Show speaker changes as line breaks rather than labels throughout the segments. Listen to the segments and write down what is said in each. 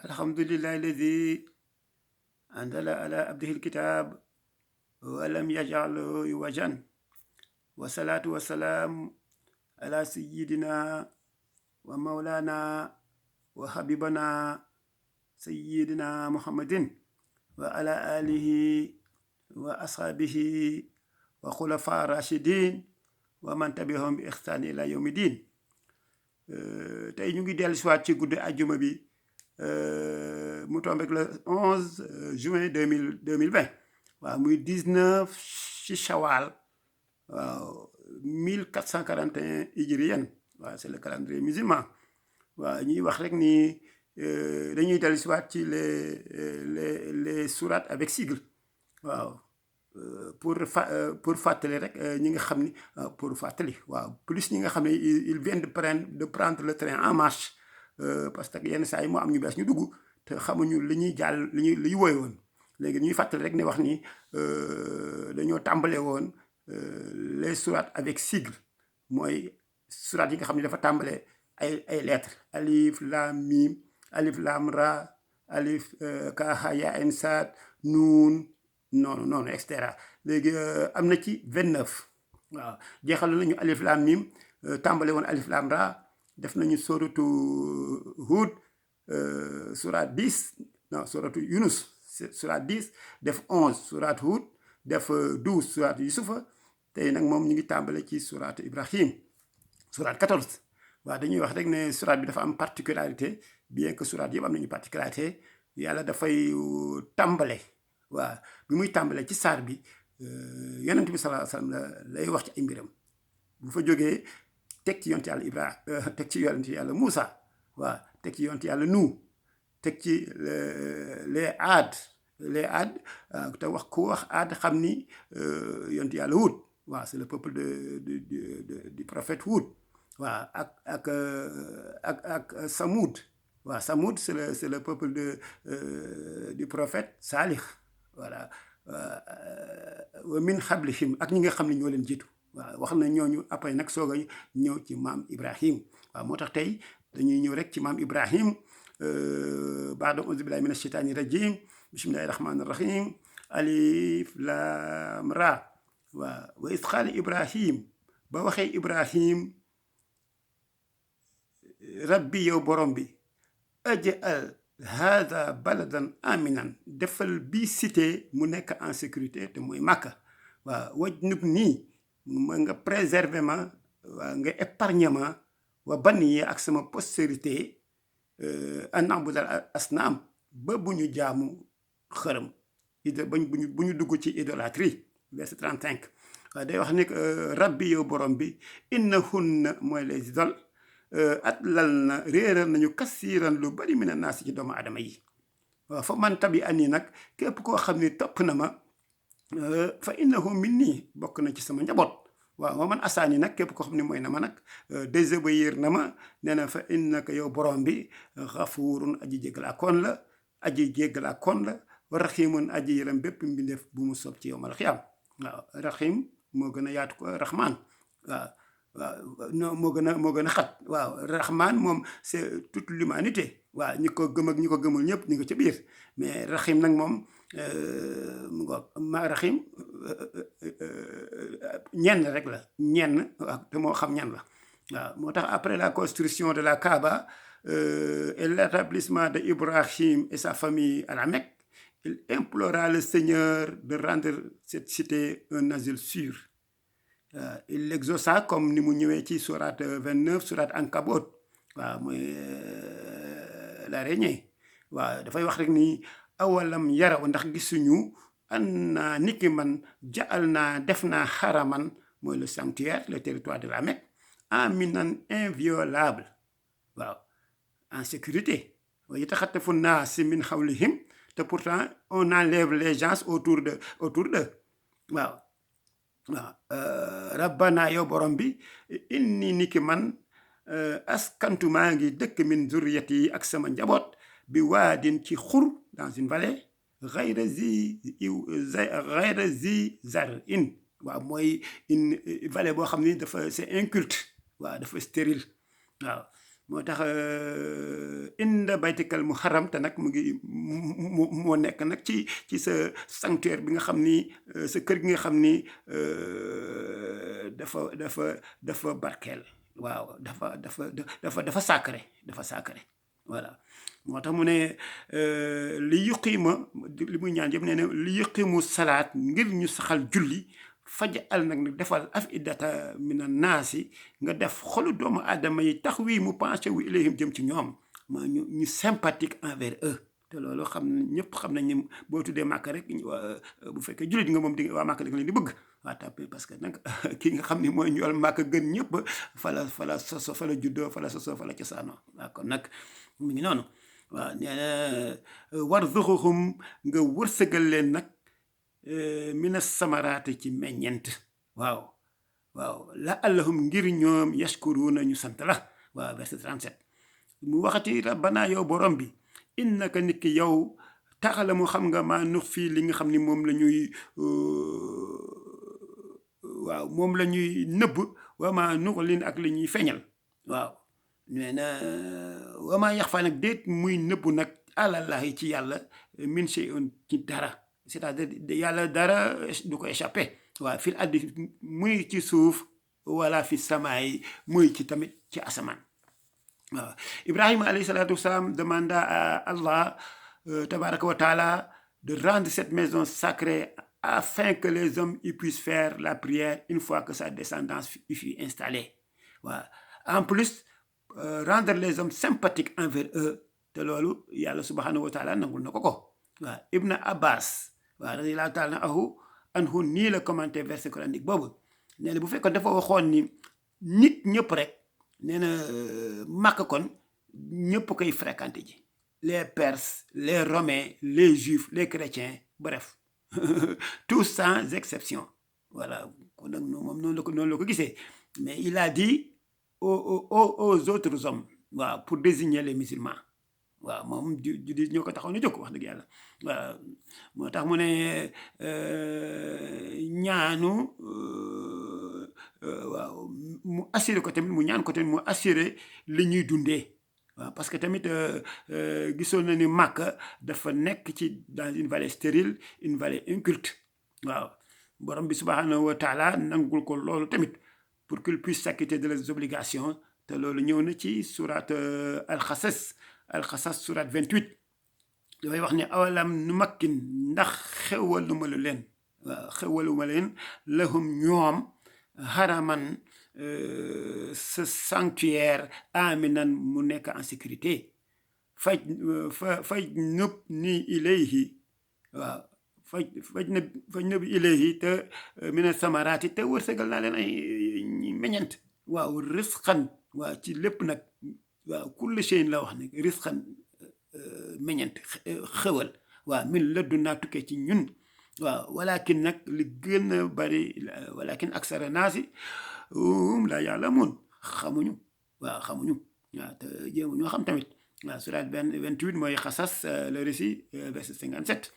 الحمد لله الذي أنزل على عبده الكتاب ولم يجعل له عوجا والصلاة والسلام على سيدنا ومولانا وحبيبنا سيدنا محمد وعلى آله وأصحابه وخلفاء الراشدين ومن تبعهم بإحسان إلى يوم الدين. tey ñu ngi dellu si waat ci guddi àjjuma bi mu tombe ak le 11 juin 2020 waaw muy 19 ci Shawal waaw 1441 hijriyen waaw c'est le calendrier musulman waaw ñuy wax rek ni dañuy dellu si waat ci les sourates avec sigle waaw pour fàttali rek ñi nga xam ni pour fàttali waaw plus ñi nga xam ne ils viennent de prendre le train en marche parce que yenn saa yi moo am ñu bees ñu dugg te xamuñu li ñuy jàll li ñuy woy woon léegi ñuy fàttali rek ne wax ni dañoo tàmbale woon les sourates avec sigle mooy sourates yi nga xam ne dafa tàmbale ay lettres alif lam mim alif lam ra alif kaaha yaa ayn saad nuun noonu et cetera léegi am na ci 29 waaw jeexal nañu alif lam mim tàmbale woon alif lam ra def nañu suratu Hud surat 10 non suratu Yunus surat 10 def 11 surat Hud def 12 surat Yusufa tey nag moom ñu ngi tàmbale ci surat Ibrahim surat 14 waaw dañuy wax rek ne surat bi dafa am particularité bien que surat yëpp am nañu particularité yàlla dafay tàmbale waaw bi muy tàmbalee ci saar bi yonent bi sallallahu alayhi wa sallam lay wax ci ay mbiram bu fa jógee teg ci yonent yàlla Ibrahima teg ci yonent yàlla Moussa waaw teg ci yonent yàlla Nuh teg ci les Aad te wax ku wax Aad xam ni yonent yàlla Hud waaw c'est le peuple du prophète Hud waaw ak Samoud waaw Samoud c'est le peuple du prophète Salih voilà wa min xablihim ak ñi nga xam ne ñoo leen jiitu waaw wax na ñooñu après nag soog a ñëw ci maam Ibrahim waaw moo tax tey dañuy ñëw rek ci maam Ibrahim baada auzu billahi mina shaytaani rajim bismillahi rahmaani rahim alif lam ra waaw wa is qaala Ibrahim ba waxee Ibrahim rabbi yow borom bi aj'al hada baladan aminan defal bii cité mu nekk en sécurité te mooy Màkka waaw wajnub nii ma nga préserver ma waaw nga épargner ma wa banni ak sama postérité an na'budal asnaam ba bu ñu jaamu xërëm bu ñu dugg ci idolâtrie verset 35 waaw day wax ni rabbi yow borom bi innahunna mooy les idoles at lal na réeral nañu kasiiran lu bari mina naas ci doomu aadama yi waaw fa man tabi ani nag képp koo xam ne topp na ma fa innahu minni bokk na ci sama njaboot waaw ma man asaani nag képp koo xam ne mooy na ma nag désobéir na ma nee na fa innaka yow borom bi xafuurun aji jéggalaakoon la wa raxiimun aji yërëm bépp mbindeef bu mu soob ci yowmal xiyaam waaw raxiim moo gën a yaatu ko raxmaan waaw non moo gën a xat waaw raxmaan moom c'est toute l'humanité waaw ñi ko gëm ak ñi ko gëmul ñëpp ñu ngi ca biir mais raxim nag moom mu ngoog ma raxim ñenn rek la ñenn waaw te moo xam ñan la waaw moo tax après la construction de la Kaaba et l'établissement de Ibrahim et sa famille à la Mecque il implora le Seigneur de rendre cette cité un asile sûr. Il l'exauça comme ni mu ñëwee ci sourate 29 sourate Ankabut waaw mooy l'araignée waaw dafay wax rek ni awalam yaraw ndax gisuñu an niki man jaal naa def naa xaraman mooy le sanctuaire le territoire de la Mecque aminan inviolable waaw en sécurité wa yataxattafu naas min xawlihim te pourtant on enlève les gens autour d'eux waaw rabbana yow borom bi inni niki man askantu maa ngi dëkk min zurriyati yi ak sama njaboot bi waadin ci xur dans une vallée xayra zi zar'in waaw mooy une vallée boo xam ni dafa c'est inculte waaw dafa stérile waaw moo tax inda baytikal muharram te nag mu ngi moo nekk nag ci sa sanctuaire bi nga xam ni sa kër gi nga xam ni dafa barkeel. waaw dafa sacré voilà moo tax mu ne li yuqiima li muy ñaan yëpp nee na li yuqiimu salaat ngir ñu saxal julli faj al nag defal afidata mina naasi nga def xolu doomu aadama yi tax wii mu pensé wu ilayhim jëm ci ñoom ma ñu sympathique envers eux te loolu ñëpp xam nañ ni boo tuddee màkk rek bu fekkee jullit nga moom di waa màkk da nga leen di bëgg waa tàppe parce que nag kii nga xam ni mooy ñool màkk gën ñëpp fala soso fala juddoo fala soso fala cosaanoo waaw kon nag mu ngi noonu waaw nee na warzuqhum nga wërsëgal leen nag mina samaraati ci meññent waaw la allahum ngir ñoom yashkuruna ñu sant la waaw verset 37 mu waxati rabbana yow borom bi innaka nit ki yow taxala mu xam nga maa nux fii li nga xam ni moom la ñuy moom la ñuy nëbb wa maa nuxlin ak li ñuy feeñal waaw nee na wa maa yax faa nag déet muy nëbbu nag àlallahi ci yàlla min shay'un ci dara c'est-à-dire yàlla dara du ko échappé waaw fil addi muy ci suuf wala fi samaay muy ci tamit ci asamaan waaw Ibrahima alayhi salatu wassalam demanda à Allah tabaraka wa taala de rendre cette maison sacrée afin que les hommes y puissent faire la prière une fois que sa descendance y fut installée waaw en plus rendre les hommes sympathiques envers eux te loolu yàlla subhanahu wa taala nangul na ko waaw Ibn Abbas waaw radiyallahu taala anhu nii la commenté verset coranique boobu nee na bu fekkoon dafa waxoon ni nit ñëpp rek nee na màkk kon ñëpp koy fréquenté ji les Perses les Romains les Juifs les chrétiens bref tous sans exception voilà kon nag moom noonu la ko gisee mais il a dit aux autres hommes waaw pour désigner les musulmans waaw moom di ñoo ko taxaw na jóg wax dëgg yàlla waaw moo tax mu ne ñaanu waaw mu assuré ko tamit mu ñaan ko tamit mu assuré li ñuy dundee waaw parce que tamit gisoon na ni Màkka dafa nekk ci dans une vallée stérile une vallée inculte waaw borom bi subhanahu wa taala nangul ko loolu tamit pour qu'il puisse s'acquitter de les obligations te loolu ñëw na ci surat al-Qasas surat 28 dafay wax ne awalam nu makkin ndax xewaluma lu leen waaw xewaluma leen lahum ñoom haraman ce sanctuaire aminan mu nekk en sécurité faj nëb ni ilayhi waaw faj nëb ilayhi te mina samaraati te wërsëgal naa leen ay meññent waaw risqan waaw ci lépp nag waaw kulli shay'in la wax ne risqan meññent xewal waaw min laddu naa tukkee ci ñun waaw walakin nag li gën a bari walakin aksara naasi la ya'lamuun xamuñu waaw te jéemu ñoo xam tamit waaw surat 28 mooy Qasas le récit verset 57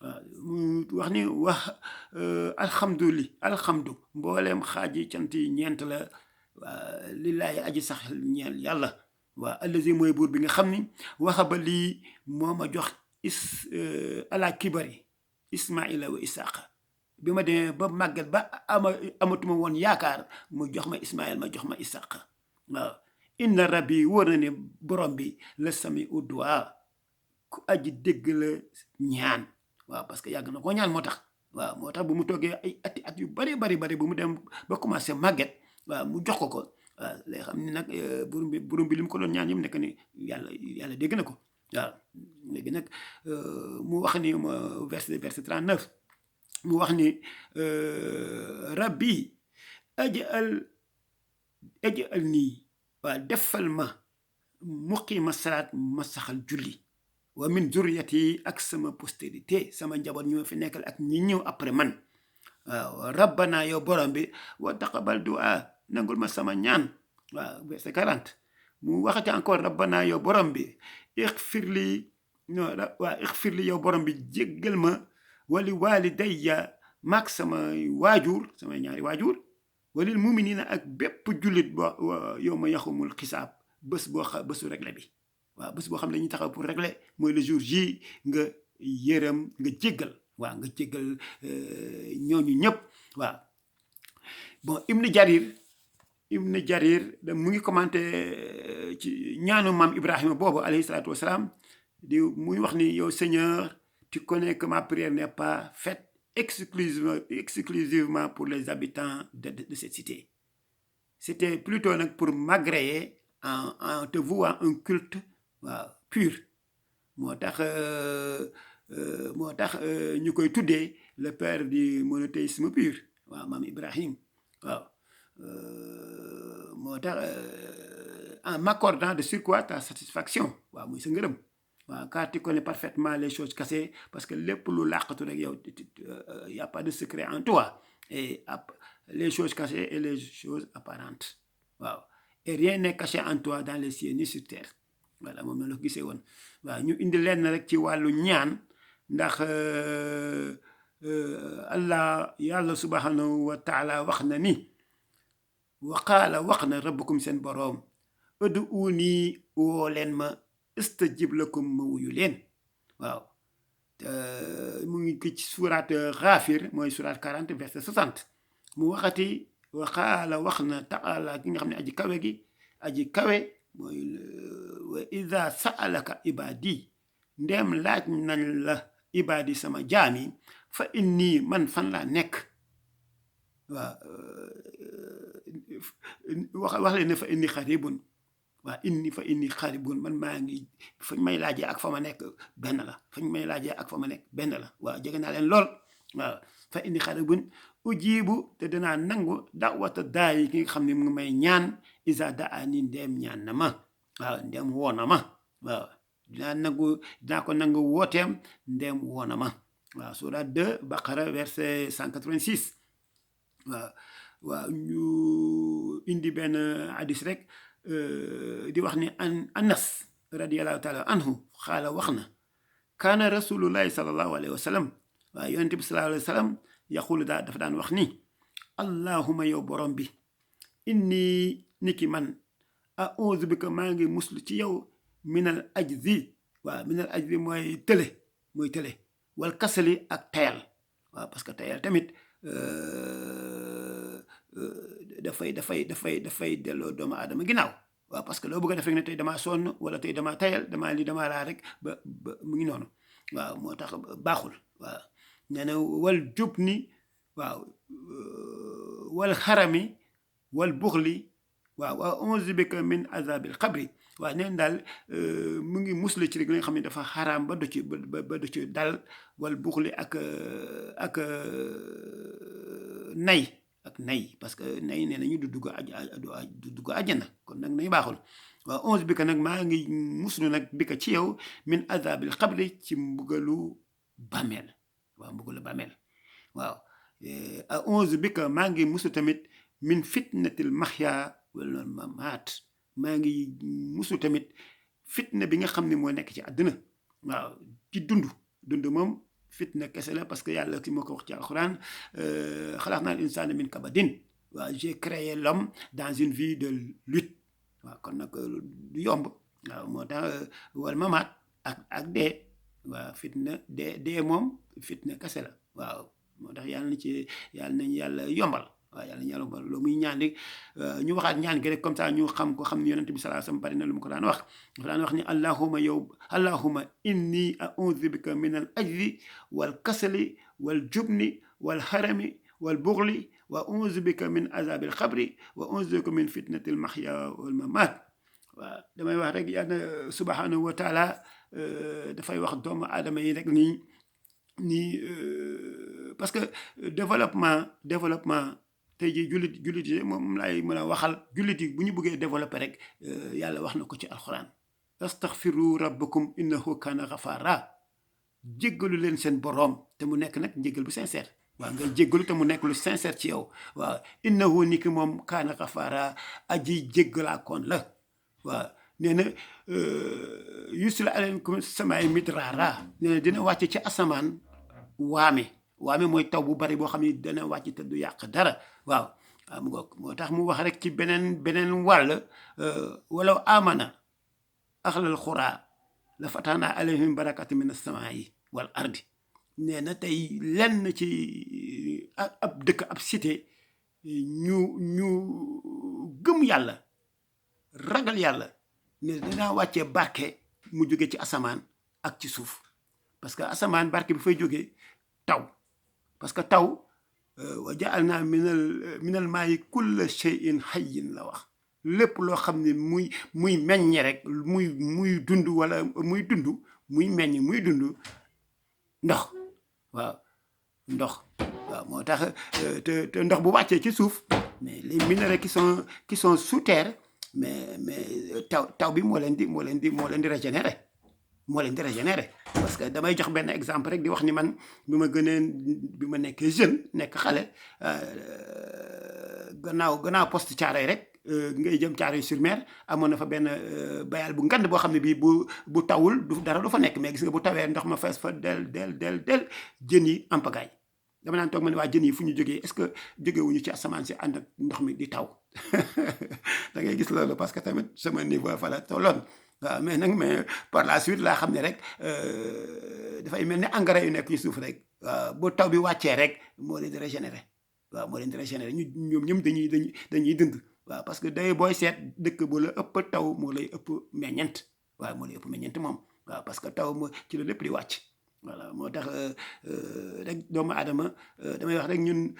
waaw mu wax ni alhamdu mbooleem xaaji cant yi ñeent la waa lillaahi aji sax ñeel yàlla waa allazi mooy buur bi nga xam ni waxaba lii moo ma jox ala kibari ismaila wa isaaqa bi ma demee ba màgget ba amatuma woon yaakaar mu jox ma ismail ma jox ma isaaqa waaw inna rabbi wóor na ne borom bi la sami u duwaa ku aji dégg la ñaan waaw parce que yàgg na koo ñaan moo tax bu mu toogee ay at yu bari bu mu dem ba commencé màgget waaw mu jox ko waaw lay xam ni nag burum bi li mu ko doon ñaan yëpp nekk ni yàlla dégg na ko waaw léegi nag mu wax ni verset 39 mu wax ni rabbi ajal nii waaw defal ma muqima salaat ma saxal julli wa min zurriyati ak sama postérité sama njaboot ñoo fi nekkal ak ñi ñëw après man waaw rabbana yow borom bi wa taqabal du'a nangul ma sama ñaan waaw verset 40 mu waxati encore rabbana yow borom bi ixfir li yow borom bi jéggal ma wali walidayya maag samay waajur samay ñaari waajur walil muminina ak bépp jullit ba yow ma yaxumul xisaab bésu réglé bi waaw bés boo xam ne dañuy taxaw pour régler mooy le jour J nga yërëm nga jéggal waaw nga jéggal ñooñu ñëpp waaw bon Ibn Jarir mu ngi commenté ci ñaanu maam Ibrahima boobu alayhi salaatu wasalaam di muy wax ni yow Seigneur tu connais que ma prière n'est pas faite exclusivement pour les habitants de cette cité. C'était plutôt nag pour m'agréer en te vouant un culte waaw pur moo tax ñu koy tuddee le père du monothéisme pur waaw maam Ibrahim waaw moo tax en m'accordant de surcroît ta satisfaction waaw muy sa ngërëm waaw car tu connais parfaitement les choses cachées parce que lépp lu làqatu rek yow y a pas de secret en toi et les choses cachées et les choses apparentes waaw et rien n'est caché en toi dans les cieux ni sur terre voilà moom la ko gisee woon waaw ñu indi leen rek ci wàllu ñaan ndax yàlla subhanahu wa taala wax na ni wa qaala wax na rabbukum seen boroom ud'uuni woo leen ma astajib lakum ma wuyu leen waaw mu ngi ci surat Ghafir mooy surat 40 verset 60 mu waxati wa qaala wax na taala ki nga xam ne aji kawe mooy wa ida sa'alaka ibadi ndem laaj nañ la ibadi sama jaami fa inni man fan laa nekk waaw wax leen ne fa inni xaribun waaw fa inni xaribun man maa ngi fañ may laajee ak fa ma nekk benn la waaw jege naa leen lool waaw fa inni xaribun ujibu te danaa nangu da'wata daayi ki nga xam ne mu ngi may ñaan isa daani ndeem ñaan na ma waaw ndeem woona ma waaw dinaa ko nangu wooteem ndeem woona ma waaw surat 2 Baqara verset 186 waaw ñu indi benn hadis rek di wax ni Anas radiallahu taala anhu xaala wax na kaana rasulullahi salallahu alayhi wa sallam waaw yonente bi salallahu alayhi wa sallam yaqulu dafa daan wax ni allahuma yow borom bi inni niki man a'udhu bika maa ngi muslu ci yow minal ajzi waaw minal ajzi mooy tële wal kasali ak tayal waaw parce que tayal tamit dafay delloo doomu aadama ginnaaw waaw parce que loo bëgg a def rek ne tey damaa sonn wala tey damaa tayal damaa laa rek ba mu ngi noonu waaw moo tax baaxul waaw nee na wal jubni waaw wal xarami wal buxli waaw a'uuzu bika min azabil xabri waaw neen daal mu ngi musle ci rek li nga xam ne dafa xaraam ba du ci dal wal buxli ak nay parce que nay nee nañu du dugg àjjana kon nag nay baaxul waaw a'uuzu bika nag maa ngi muslu nag bika ci yow min azabil xabri ci mbugalu bàmmeel waaw a'uuzu bika maa ngi muslu tamit min fitnatil maxya wal mamaat maa ngi muslu tamit fitna bi nga xam ne moo nekk ci àddina waaw ci dund moom fitna kese la parce que yàlla ki moo ko wax ci alxuraan xalaqnaa al insaana min kabadin waaw j'ai créé l'homme dans une vie de lutte waaw kon nag du yomb waaw moo tax wal mamaat ak dee waaw fitna dee moom fitna kese la waaw moo tax yàlla nañ yàlla yombal waaw yàlla nañ yàlla yombal loo muy ñaan rek ñu waxaat ñaan gi rek comme ça ñu xam ne yonent bi sallallahu alayhi wasallam bari na lu mu ko daan wax dafa daan wax ni allahumma inni a'udhu bika min al ajzi wal kasali wal jubni wal harami wal bughli wa a'udhu bika min azabil xabri wa a'udhu bika min fitnatil mahya wal mamat waaw damay wax rek yàlla subhanahu wa taala dafay wax doomu aadama yi rek nii parce que développement tey jii jullit yi moom laay mën a waxal jullit yi bu ñu bëggee développer rek yàlla wax na ko ci alxuraan astaghfiru rabbakum innahu kana ghafara jéggalu leen seen boroom te mu nekk nag njéggal bu sincère waaw nga jéggalu te mu nekk lu sincère ci yow waaw innahu ni ki moom kana ghafara aji jéggalaakoon la waaw nee na yusil alaykum samaay midraara nee na dina wàcce ci asamaan waame mooy taw bu bari boo xam ne dana wàcc te du yàq dara waaw waaw mu ngoog moo tax mu wax rek ci beneen wàll walaw amana axlal xuraa la fatahnaa alayhim barakati min as-samaa'i wal ardi nee na tey lenn ci ab dëkk ab cité ñu gëm yàlla ragal yàlla ne danaa wàccee barke mu jóge ci asamaan ak ci suuf parce que asamaan barke bi fay jógee taw parce que taw wa ja'alnaa minal maa'i kulla shay'in hayyin la wax lépp loo xam ne muy meññe rek muy dund wala muy dund muy meññ muy dund ndox waaw ndox waaw moo tax te ndox bu wàccee ci suuf mais les minéraux qui sont sous terre mais taw bi moo leen di régénérer parce que damay jox benn exemple rek di wax ni man bi ma nekkee jeune nekk xale gannaaw poste Thiaroye rek ngay jëm Thiaroye-sur-Mer amoon na fa benn bayal bu ngand boo xam ne bii bu tawul dara du fa nekk mais gis nga bu tawee ndox ma fees fa del jën yi en pagaille dama naan toog ma ne waa jën yi fu ñu jógee est-ce que jógewuñu ci asamaan si ànd ak ndox mi di taw da ngay gis loolu parce que tamit sama niveau fa la tolloon waaw mais par la suite laa xam ne rek dafay mel ni engrais yu nekk ci suuf rek waaw bu taw bi wàccee rek moo leen di régénérer ñoom ñoom dañuy dund waaw parce que day booy seet dëkk bu la ëpp taw moo lay ëpp meññent waaw moo lay ëpp meññent moom waaw parce que taw moo ci la lépp di wàcc voilà moo tax rek doomu aadama damay wax rek ñun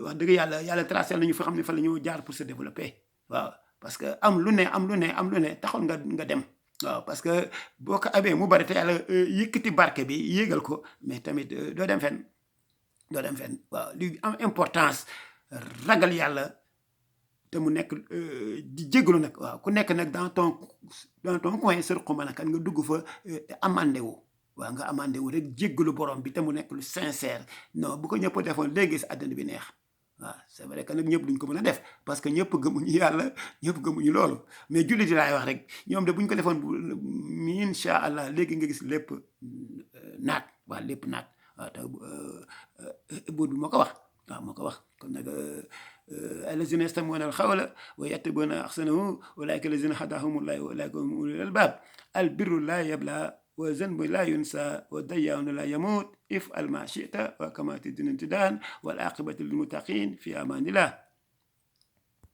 wax dëgg yàlla tracé nañu fa xam ne fa la ñu jaar pour se développer waaw parce que am lu ne taxul nga dem waaw parce que boo ko amee mu bari te yàlla yëkkati barke bi yéegal ko mais tamit doo dem fenn waaw li am importance ragal yàlla te mu nekk di jégalu nag waaw ku nekk nag dans ton coin sër xuma nag nga dugg fa amandé wu waaw nga amandé wu rek jégalu borom bi te mu nekk lu sincère non bu ko ñëpp defoon léegi si àddina bi neex waaw c'est vrai que nag ñëpp duñ ko mën a def parce que ñëpp gëmuñu yàlla ñëpp gëmuñu loolu mais jullit yi laay wax rek ñoom de buñ ko defoon incha allah léegi nga gis lépp naat waaw lépp naat waaw te buur bi moo ko wax kon nag الذين يستمعون القول ويتبعون أحسنه أولئك الذين هداهم الله وأولئك هم أولو الألباب البر لا يبلى والذنب لا ينسى والديان لا يموت افعل ما شئت وكما تدين تدان والعاقبة للمتقين في أمان الله